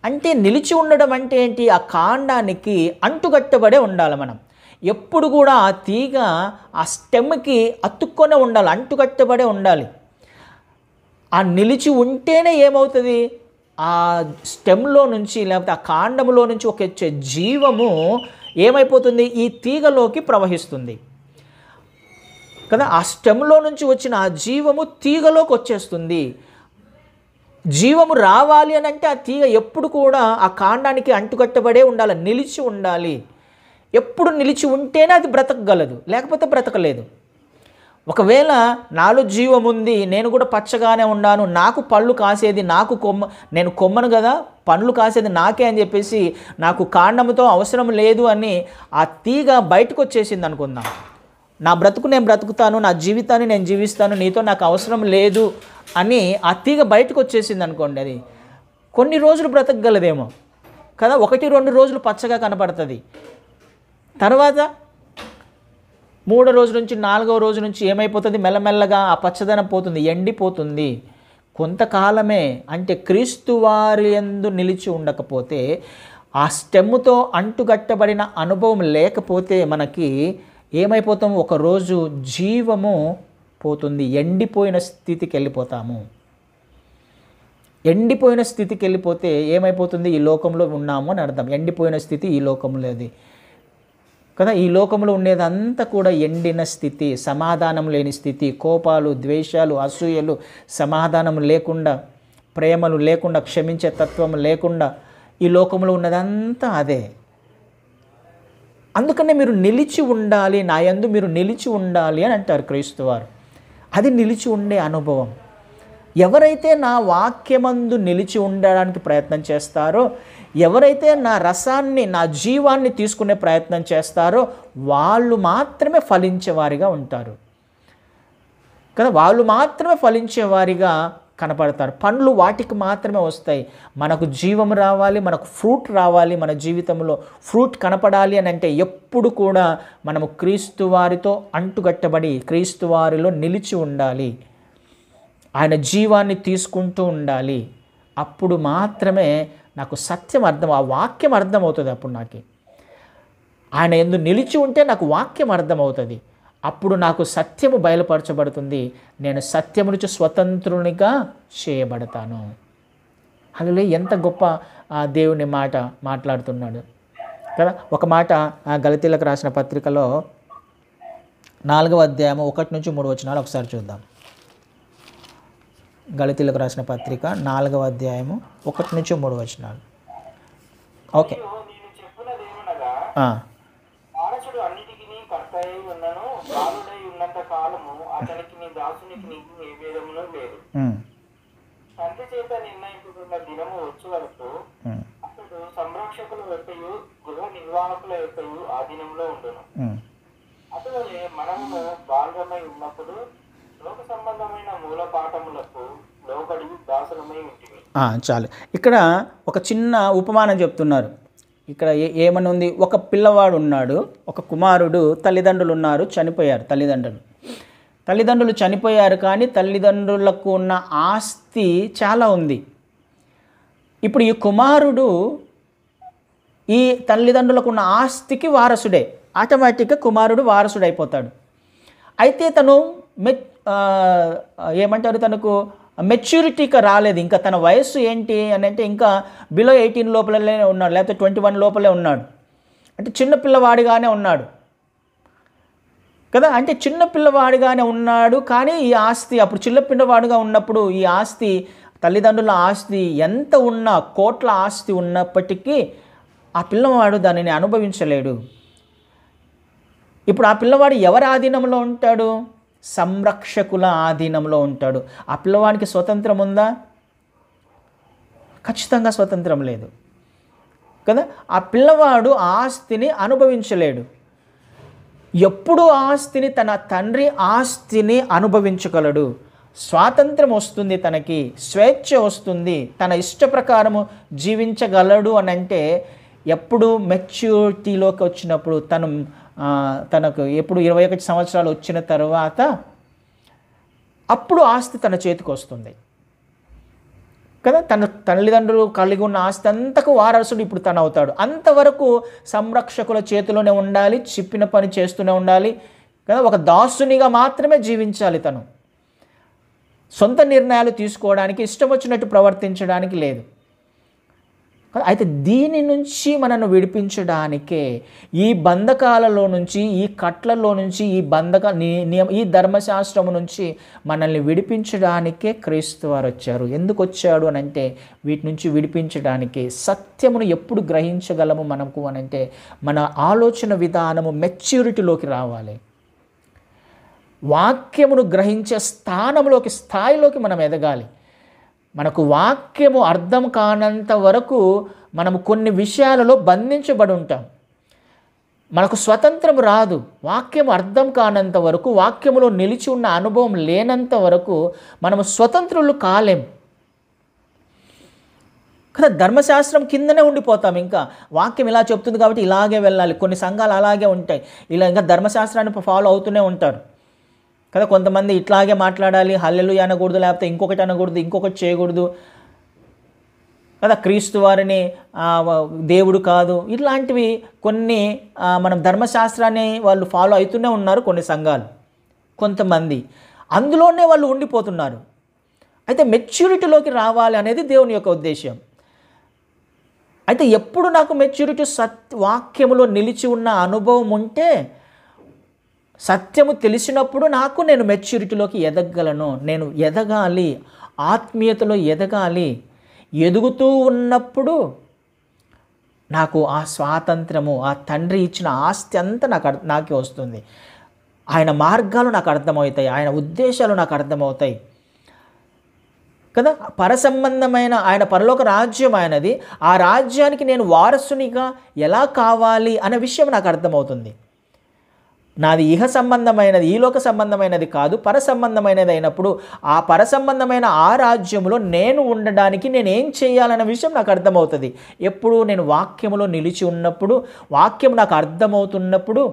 అంటే నిలిచి ఉండడం అంటే ఏంటి? ఆ కాండానికి అంటుకట్టబడే ఉండాలి మనం. ఎప్పుడు కూడా ఆ తీగ ఆ స్టెమ్కి అతుక్కొనే ఉండాలి, అంటుకట్టబడే ఉండాలి. ఆ నిలిచి ఉంటేనే ఏమవుతుంది? ఆ స్టెమ్లో నుంచి లేకపోతే ఆ కాండంలో నుంచి వచ్చే జీవము ఏమైపోతుంది? ఈ తీగలోకి ప్రవహిస్తుంది కదా. ఆ స్టెమ్లో నుంచి వచ్చిన ఆ జీవము తీగలోకి వచ్చేస్తుంది. జీవము రావాలి అని అంటే ఆ తీగ ఎప్పుడు కూడా ఆ కాండానికి అంటుకట్టబడే ఉండాలి, నిలిచి ఉండాలి. ఎప్పుడు నిలిచి ఉంటేనే అది బ్రతకగలదు, లేకపోతే బ్రతకలేదు. ఒకవేళ నాలో జీవం ఉంది, నేను కూడా పచ్చగానే ఉన్నాను, నాకు పళ్ళు కాసేది నాకు నేను కొమ్మను కదా, పండ్లు కాసేది నాకే అని చెప్పేసి నాకు కాండంతో అవసరం లేదు అని ఆ తీగ బయటకు వచ్చేసింది అనుకుందాం. నా బ్రతుకు నేను బ్రతుకుతాను, నా జీవితాన్ని నేను జీవిస్తాను, నీతో నాకు అవసరం లేదు అని ఆ తీగ బయటకు వచ్చేసింది అనుకోండి, అది కొన్ని రోజులు బ్రతకగలదేమో కదా, 1-2 రోజులు పచ్చగా కనపడుతుంది. తర్వాత 3వ రోజు నుంచి 4వ రోజు నుంచి ఏమైపోతుంది? మెల్లమెల్లగా ఆ పచ్చదనం పోతుంది, ఎండిపోతుంది. కొంతకాలమే. అంటే క్రీస్తు వారి యందు నిలిచి ఉండకపోతే, ఆ స్టెమ్తో అంటుగట్టబడిన అనుభవం లేకపోతే మనకి ఏమైపోతాము? ఒకరోజు జీవము పోతుంది, ఎండిపోయిన స్థితికి వెళ్ళిపోతాము. ఎండిపోయిన స్థితికి వెళ్ళిపోతే ఏమైపోతుంది? ఈ లోకంలో ఉన్నాము అని అర్థం. ఎండిపోయిన స్థితి ఈ లోకంలో అది కదా. ఈ లోకంలో ఉండేదంతా కూడా ఎండిన స్థితి, సమాధానం లేని స్థితి, కోపాలు, ద్వేషాలు, అసూయలు, సమాధానం లేకుండా, ప్రేమలు లేకుండా, క్షమించే తత్వం లేకుండా ఈ లోకంలో ఉన్నదంతా అదే. అందుకనే మీరు నిలిచి ఉండాలి, నా యందు మీరు నిలిచి ఉండాలి అని అంటారు క్రీస్తు వారు. అది నిలిచి ఉండే అనుభవం. ఎవరైతే నా వాక్యమందు నిలిచి ఉండడానికి ప్రయత్నం చేస్తారో, ఎవరైతే నా రసాన్ని, నా జీవాన్ని తీసుకునే ప్రయత్నం చేస్తారో వాళ్ళు మాత్రమే ఫలించేవారిగా ఉంటారు కదా. వాళ్ళు మాత్రమే ఫలించేవారిగా కనపడతారు. పండ్లు వాటికి మాత్రమే వస్తాయి. మనకు జీవం రావాలి, మనకు ఫ్రూట్ రావాలి, మన జీవితంలో ఫ్రూట్ కనపడాలి అని అంటే ఎప్పుడు కూడా మనము క్రీస్తు వారితో అంటుగట్టబడి క్రీస్తు వారిలో నిలిచి ఉండాలి, ఆయన జీవాన్ని తీసుకుంటూ ఉండాలి. అప్పుడు మాత్రమే నాకు సత్యం అర్థం, ఆ వాక్యం అర్థమవుతుంది. అప్పుడు నాకు ఆయన యందు నిలిచి ఉంటే నాకు వాక్యం అర్థమవుతుంది. అప్పుడు నాకు సత్యము బయలుపరచబడుతుంది. నేను సత్యము నుంచి స్వతంత్రునిగా చేయబడతాను. అందులో ఎంత గొప్ప దేవుని మాట మాట్లాడుతున్నాడు కదా. ఒక మాట గలతీలకు రాసిన పత్రికలో 4వ అధ్యాయం 1-3 వచనాలు ఒకసారి చూద్దాం. గలతీలకు రాసిన పత్రిక 4వ అధ్యాయము 1-3 వచనాలు. ఓకే. తండ్రి చేత నిర్ణయించుకున్న దినము వచ్చే వరకు అతడు సంరక్షకుల యొక్కయు గృహ నిర్వాహకుల యొక్కయు ఆ దినంలో ఉండును. అటువలే మనము బాల్యమై ఉన్నప్పుడు లోక సంబంధమైన మూల పాఠములకు లోబడి దాసులమై ఉంటుంది. చాలు. ఇక్కడ ఒక చిన్న ఉపమానం చెప్తున్నారు. ఇక్కడ ఏమని ఉంది? ఒక పిల్లవాడు ఉన్నాడు, ఒక కుమారుడు, తల్లిదండ్రులు ఉన్నారు, చనిపోయారు. తల్లిదండ్రులు చనిపోయారు, కానీ తల్లిదండ్రులకు ఉన్న ఆస్తి చాలా ఉంది. ఇప్పుడు ఈ కుమారుడు ఈ తల్లిదండ్రులకు ఉన్న ఆస్తికి వారసుడే, ఆటోమేటిక్గా కుమారుడు వారసుడు అయిపోతాడు. అయితే తను ఏమంటారు, తనకు మెచ్యూరిటీగా రాలేదు. ఇంకా తన వయస్సు ఏంటి అని అంటే ఇంకా బిలో 18 లోపలనే ఉన్నాడు, లేకపోతే 21 లోపలే ఉన్నాడు. అంటే చిన్నపిల్లవాడిగానే ఉన్నాడు కదా. అంటే చిన్నపిల్లవాడిగానే ఉన్నాడు, కానీ ఈ ఆస్తి అప్పుడు చిన్నపిల్లవాడిగా ఉన్నప్పుడు ఈ ఆస్తి, తల్లిదండ్రుల ఆస్తి ఎంత ఉన్నా, కోట్ల ఆస్తి ఉన్నప్పటికీ ఆ పిల్లవాడు దానిని అనుభవించలేడు. ఇప్పుడు ఆ పిల్లవాడు ఎవరి ఆధీనంలో ఉంటాడు? సంరక్షకుల ఆధీనంలో ఉంటాడు. ఆ పిల్లవాడికి స్వతంత్రం ఉందా? ఖచ్చితంగా స్వతంత్రం లేదు కదా. ఆ పిల్లవాడు ఆస్తిని అనుభవించలేడు. ఎప్పుడు ఆస్తిని, తన తండ్రి ఆస్తిని అనుభవించగలడు. స్వాతంత్రం వస్తుంది, తనకి స్వేచ్ఛ వస్తుంది, తన ఇష్ట ప్రకారము జీవించగలడు అని అంటే ఎప్పుడు మెచ్యూరిటీలోకి వచ్చినప్పుడు, తనకు ఎప్పుడు 21 సంవత్సరాలు వచ్చిన తర్వాత అప్పుడు ఆస్తి తన చేతికి వస్తుంది కదా. తన తల్లిదండ్రులు కలిగి ఉన్న ఆస్తి అంతకు వారసుడు ఇప్పుడు తను అవుతాడు. అంతవరకు సంరక్షకుల చేతిలోనే ఉండాలి, చెప్పిన పని చేస్తూనే ఉండాలి కదా. ఒక దాసునిగా మాత్రమే జీవించాలి. తను సొంత నిర్ణయాలు తీసుకోవడానికి, ఇష్టం వచ్చినట్టు ప్రవర్తించడానికి లేదు. అయితే దీని నుంచి మనను విడిపించడానికే, ఈ బంధకాలలో నుంచి, ఈ కట్లలో నుంచి, ఈ ధర్మశాస్త్రము నుంచి మనల్ని విడిపించడానికే క్రీస్తు వారు వచ్చారు. ఎందుకు వచ్చాడు అని అంటే వీటి నుంచి విడిపించడానికి. సత్యమును ఎప్పుడు గ్రహించగలము మనకు అని అంటే మన ఆలోచన విధానము మెచ్యూరిటీలోకి రావాలి. వాక్యమును గ్రహించే స్థాయిలోకి మనం ఎదగాలి. మనకు వాక్యము అర్థం కానంత వరకు మనము కొన్ని విషయాలలో బంధించబడి ఉంటాం. మనకు స్వతంత్రం రాదు. వాక్యం అర్థం కానంత వరకు, వాక్యములో నిలిచి ఉన్న అనుభవం లేనంత వరకు మనము స్వతంత్రులు కాలేం కదా. ధర్మశాస్త్రం కిందనే ఉండిపోతాం. ఇంకా వాక్యం ఇలా చెప్తుంది కాబట్టి ఇలాగే వెళ్ళాలి. కొన్ని సంఘాలు అలాగే ఉంటాయి, ఇలా ఇంకా ధర్మశాస్త్రాన్ని ఫాలో అవుతూనే ఉంటారు కదా. కొంతమంది ఇట్లాగే మాట్లాడాలి, హల్లెలూయా అనకూడదు, లేకపోతే ఇంకొకటి అనకూడదు, ఇంకొకటి చేయకూడదు కదా. క్రీస్తు వారిని దేవుడు కాదు, ఇట్లాంటివి కొన్ని మనం ధర్మశాస్త్రాన్ని వాళ్ళు ఫాలో అవుతూనే ఉన్నారు కొన్ని సంఘాలు. కొంతమంది అందులోనే వాళ్ళు ఉండిపోతున్నారు. అయితే మెచ్యూరిటీలోకి రావాలి అనేది దేవుని యొక్క ఉద్దేశం. అయితే ఎప్పుడు నాకు మెచ్యూరిటీ వాక్యములో నిలిచి ఉన్న అనుభవం ఉంటే, సత్యము తెలిసినప్పుడు నేను మెచ్యూరిటీలోకి ఎదగలను. నేను ఎదగాలి, ఆత్మీయతలో ఎదగాలి. ఎదుగుతూ ఉన్నప్పుడు నాకు ఆ స్వాతంత్రము, ఆ తండ్రి ఇచ్చిన ఆస్తి అంతా నాకే వస్తుంది. ఆయన మార్గాలు నాకు అర్థమవుతాయి, ఆయన ఉద్దేశాలు నాకు అర్థమవుతాయి కదా. పరసంబంధమైన ఆయన పరలోక రాజ్యం ఆయనది. ఆ రాజ్యానికి నేను వారసునిగా ఎలా కావాలి అనే విషయం నాకు అర్థమవుతుంది. నాది ఇహ సంబంధమైనది, ఈ లోక సంబంధమైనది కాదు, పర సంబంధమైనది అయినప్పుడు ఆ పర సంబంధమైన ఆ రాజ్యంలో నేను ఉండడానికి నేను ఏం చేయాలన్న విషయం నాకు అర్థమవుతుంది. ఎప్పుడు నేను వాక్యములో నిలిచి ఉన్నప్పుడు, వాక్యం నాకు అర్థమవుతున్నప్పుడు,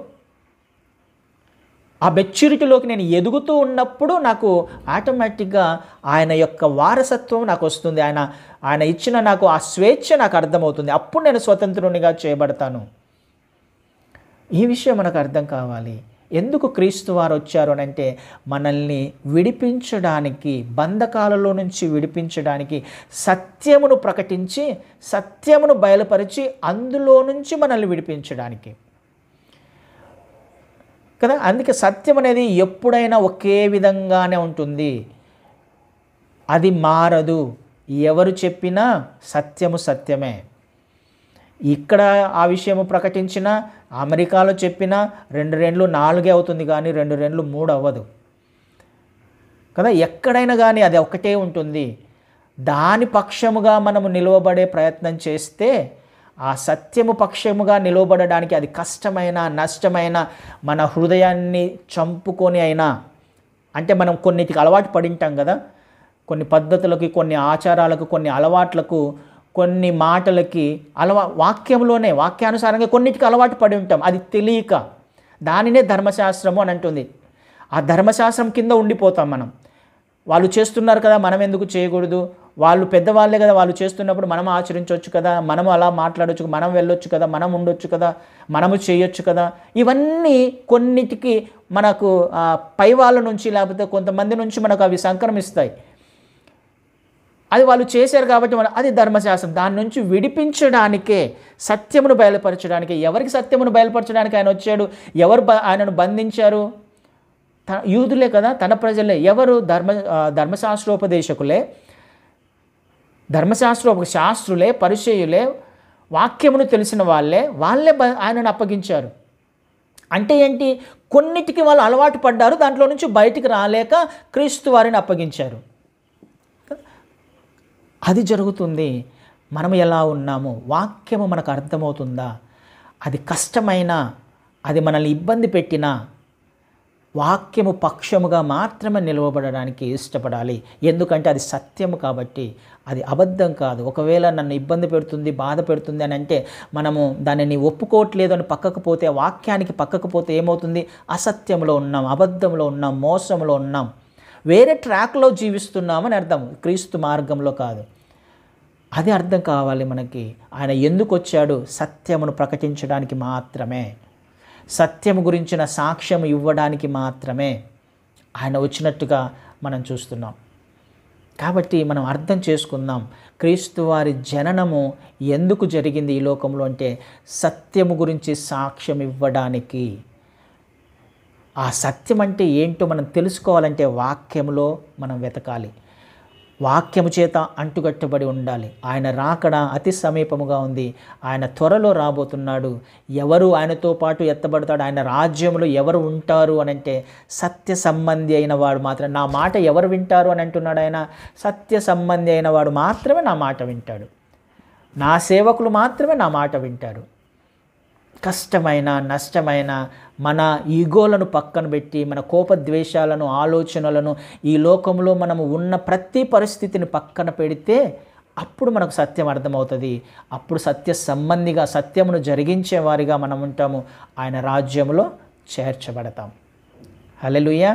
ఆ మెచ్యూరిటీలోకి నేను ఎదుగుతూ ఉన్నప్పుడు నాకు ఆటోమేటిక్గా ఆయన యొక్క వారసత్వం నాకు వస్తుంది. ఆయన ఇచ్చిన నాకు ఆ స్వేచ్ఛ నాకు అర్థమవుతుంది. అప్పుడు నేను స్వతంత్రునిగా చేయబడతాను. ఈ విషయం మనకు అర్థం కావాలి. ఎందుకు క్రీస్తు వారు వచ్చారు అని అంటే మనల్ని విడిపించడానికి, బంధకాలలో నుంచి విడిపించడానికి, సత్యమును ప్రకటించి, సత్యమును బయలుపరిచి అందులో నుంచి మనల్ని విడిపించడానికి కదా. అందుకే సత్యం అనేది ఎప్పుడైనా ఒకే విధంగానే ఉంటుంది, అది మారదు. ఎవరు చెప్పినా సత్యము సత్యమే. ఇక్కడ ఆ విషయము ప్రకటించిన, అమెరికాలో చెప్పినా 2 రెట్లు 4 అవుతుంది, కానీ 2 రెట్లు 3 అవ్వదు కదా. ఎక్కడైనా కానీ అది ఒకటే ఉంటుంది. దాని పక్షముగా మనము నిలవబడే ప్రయత్నం చేస్తే, ఆ సత్యము పక్షముగా నిలవబడడానికి అది కష్టమైన, నష్టమైన, మన హృదయాన్ని చంపుకొని అయినా, అంటే మనం కొన్నిటికి అలవాటు పడింటాం కదా. కొన్ని పద్ధతులకి, కొన్ని ఆచారాలకు, కొన్ని అలవాట్లకు, కొన్ని మాటలకి వాక్యంలోనే వాక్యానుసారంగా కొన్నిటికి అలవాటు పడి ఉంటాం. అది తెలియక దానినే ధర్మశాస్త్రము అని అంటుంది. ఆ ధర్మశాస్త్రం కింద ఉండిపోతాం మనం. వాళ్ళు చేస్తున్నారు కదా, మనం ఎందుకు చేయకూడదు? వాళ్ళు పెద్దవాళ్ళే కదా, వాళ్ళు చేస్తున్నప్పుడు మనం ఆచరించవచ్చు కదా, మనము అలా మాట్లాడవచ్చు, మనం వెళ్ళొచ్చు కదా, మనం ఉండొచ్చు కదా, మనము చేయొచ్చు కదా. ఇవన్నీ కొన్నిటికి మనకు పై వాళ్ళ నుంచి, లేకపోతే కొంతమంది నుంచి మనకు అవి సంక్రమిస్తాయి. అది వాళ్ళు చేశారు కాబట్టి అది ధర్మశాస్త్రం. దాని నుంచి విడిపించడానికే, సత్యమును బయలుపరచడానికి. ఎవరికి సత్యమును బయలుపరచడానికి ఆయన వచ్చాడు? ఎవరు ఆయనను బంధించారు? యూదులే కదా, తన ప్రజలే. ఎవరు? ధర్మశాస్త్రోపదేశకులే, శాస్త్రులే, పరిచయులే, వాక్యమును తెలిసిన వాళ్ళే ఆయనను అప్పగించారు. అంటే ఏంటి? కొన్నిటికి వాళ్ళు అలవాటు పడ్డారు, దాంట్లో నుంచి బయటికి రాలేక క్రీస్తు వారిని అప్పగించారు. అది జరుగుతుంది. మనం ఎలా ఉన్నాము, వాక్యము మనకు అర్థమవుతుందా? అది కష్టమైనా, అది మనల్ని ఇబ్బంది పెట్టినా, వాక్యము పక్షముగా మాత్రమే నిలవబడడానికి ఇష్టపడాలి. ఎందుకంటే అది సత్యము కాబట్టి, అది అబద్ధం కాదు. ఒకవేళ నన్ను ఇబ్బంది పెడుతుంది, బాధ పెడుతుంది అని అంటే మనము దానిని ఒప్పుకోవట్లేదు అని పక్కకు పోతే, వాక్యానికి పక్కకు పోతే ఏమవుతుంది? అసత్యంలో ఉన్నాం, అబద్ధంలో ఉన్నాం, మోసంలో ఉన్నాం. వేరే ట్రాక్లో జీవిస్తున్నామని అర్థం, క్రీస్తు మార్గంలో కాదు. అది అర్థం కావాలి మనకి. ఆయన ఎందుకు వచ్చాడు? సత్యమును ప్రకటించడానికి మాత్రమే, సత్యము గురించిన సాక్ష్యం ఇవ్వడానికి మాత్రమే ఆయన వచ్చినట్టుగా మనం చూస్తున్నాం. కాబట్టి మనం అర్థం చేసుకుందాం, క్రీస్తు వారి జననము ఎందుకు జరిగింది ఈ లోకంలో అంటే సత్యము గురించి సాక్ష్యం ఇవ్వడానికి. ఆ సత్యం అంటే ఏంటో మనం తెలుసుకోవాలంటే వాక్యములో మనం వెతకాలి, వాక్యము చేత అంటుగట్టబడి ఉండాలి. ఆయన రాకడ అతి సమీపముగా ఉంది, ఆయన త్వరలో రాబోతున్నాడు. ఎవరు ఆయనతో పాటు ఎత్తబడతాడు? ఆయన రాజ్యంలో ఎవరు ఉంటారు అని అంటే సత్య సంబంధి అయిన వాడు మాత్రమే. నా మాట ఎవరు వింటారు అని అంటున్నాడు ఆయన. సత్య సంబంధి అయిన వాడు మాత్రమే నా మాట వింటాడు, నా సేవకులు మాత్రమే నా మాట వింటారు. కష్టమైన నష్టమైన మన ఈగోలను పక్కన పెట్టి, మన కోపద్వేషాలను ఆలోచనలను, ఈ లోకంలో మనము ఉన్న ప్రతి పరిస్థితిని పక్కన పెడితే అప్పుడు మనకు సత్యం అర్థమవుతుంది. అప్పుడు సత్య సంబంధిగా, సత్యమును జరిగించేవారిగా మనం ఉంటాము, ఆయన రాజ్యంలో చేర్చబడతాం. హల్లెలూయా.